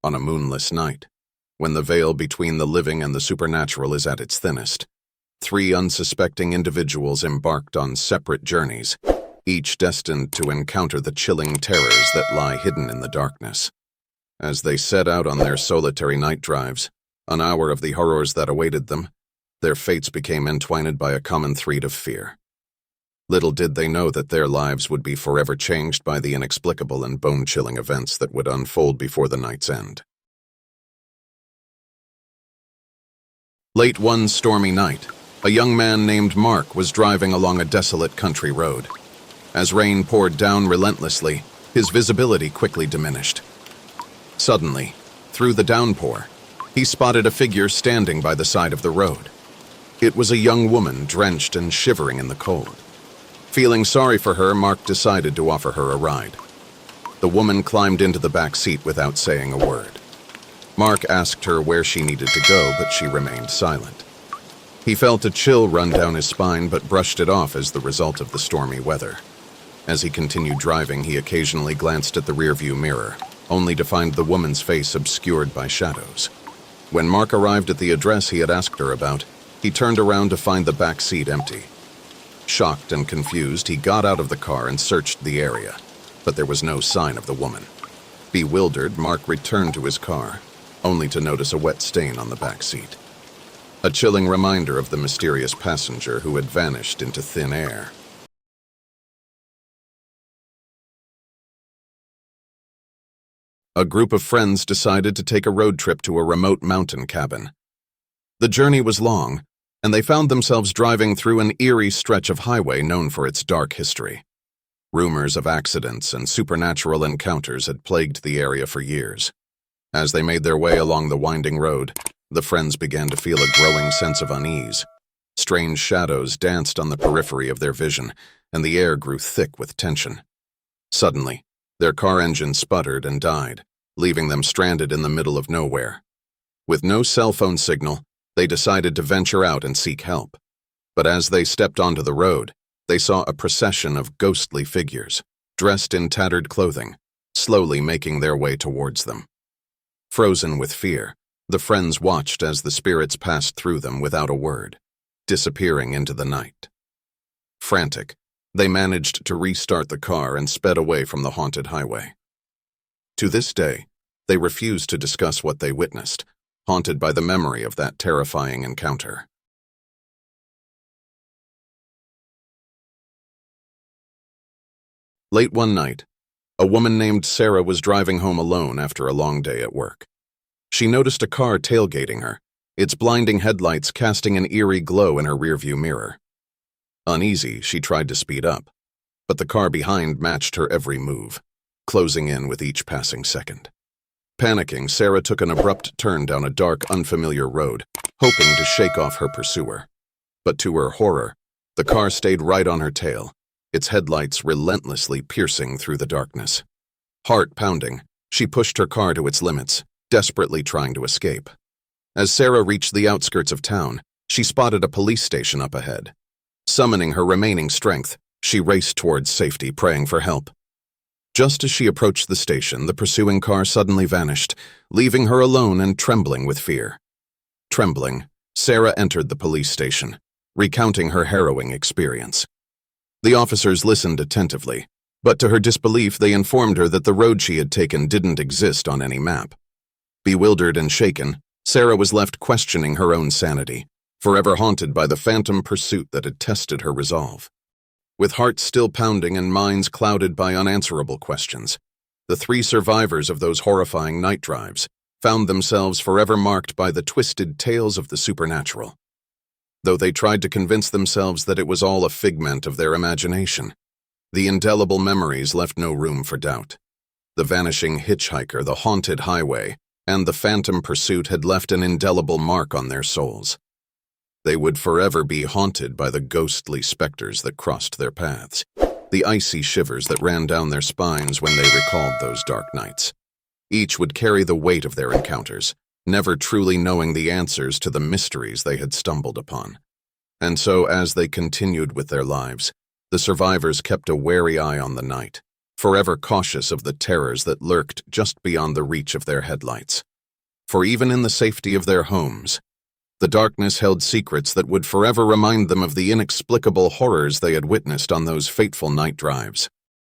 on a moonless night, when the veil between the living and the supernatural is at its thinnest. Three unsuspecting individuals embarked on separate journeys, each destined to encounter the chilling terrors that lie hidden in the darkness. As they set out on their solitary night drives, unaware of the horrors that awaited them, their fates became entwined by a common thread of fear. Little did they know that their lives would be forever changed by the inexplicable and bone-chilling events that would unfold before the night's end. Late one stormy night, a young man named Mark was driving along a desolate country road. As rain poured down relentlessly, his visibility quickly diminished. Suddenly, through the downpour, he spotted a figure standing by the side of the road. It was a young woman drenched and shivering in the cold. Feeling sorry for her, Mark decided to offer her a ride. The woman climbed into the back seat without saying a word. Mark asked her where she needed to go, but she remained silent. He felt a chill run down his spine, but brushed it off as the result of the stormy weather. As he continued driving, he occasionally glanced at the rearview mirror, only to find the woman's face obscured by shadows. When Mark arrived at the address he had asked her about, he turned around to find the back seat empty. Shocked and confused, he got out of the car and searched the area, but there was no sign of the woman. Bewildered, Mark returned to his car, only to notice a wet stain on the back seat. A chilling reminder of the mysterious passenger who had vanished into thin air. A group of friends decided to take a road trip to a remote mountain cabin. The journey was long, and they found themselves driving through an eerie stretch of highway known for its dark history. Rumors of accidents and supernatural encounters had plagued the area for years. As they made their way along the winding road, the friends began to feel a growing sense of unease. Strange shadows danced on the periphery of their vision, and the air grew thick with tension. Suddenly, their car engine sputtered and died, leaving them stranded in the middle of nowhere. With no cell phone signal, they decided to venture out and seek help. But as they stepped onto the road, they saw a procession of ghostly figures, dressed in tattered clothing, slowly making their way towards them. Frozen with fear, the friends watched as the spirits passed through them without a word, disappearing into the night. Frantic, they managed to restart the car and sped away from the haunted highway. To this day, they refuse to discuss what they witnessed, haunted by the memory of that terrifying encounter. Late one night, a woman named Sarah was driving home alone after a long day at work. She noticed a car tailgating her, its blinding headlights casting an eerie glow in her rearview mirror. Uneasy, she tried to speed up, but the car behind matched her every move, closing in with each passing second. Panicking, Sarah took an abrupt turn down a dark, unfamiliar road, hoping to shake off her pursuer. But to her horror, the car stayed right on her tail, its headlights relentlessly piercing through the darkness. Heart pounding, she pushed her car to its limits, desperately trying to escape. As Sarah reached the outskirts of town, she spotted a police station up ahead. Summoning her remaining strength, she raced towards safety, praying for help. Just as she approached the station, the pursuing car suddenly vanished, leaving her alone and trembling with fear. Trembling, Sarah entered the police station, recounting her harrowing experience. The officers listened attentively, but to her disbelief they informed her that the road she had taken didn't exist on any map. Bewildered and shaken, Sarah was left questioning her own sanity, forever haunted by the phantom pursuit that had tested her resolve. With hearts still pounding and minds clouded by unanswerable questions, the three survivors of those horrifying night drives found themselves forever marked by the twisted tales of the supernatural. Though they tried to convince themselves that it was all a figment of their imagination, the indelible memories left no room for doubt. The vanishing hitchhiker, the haunted highway, and the phantom pursuit had left an indelible mark on their souls. They would forever be haunted by the ghostly specters that crossed their paths, the icy shivers that ran down their spines when they recalled those dark nights. Each would carry the weight of their encounters, never truly knowing the answers to the mysteries they had stumbled upon. And so, as they continued with their lives, the survivors kept a wary eye on the night, forever cautious of the terrors that lurked just beyond the reach of their headlights. For even in the safety of their homes, the darkness held secrets that would forever remind them of the inexplicable horrors they had witnessed on those fateful night drives.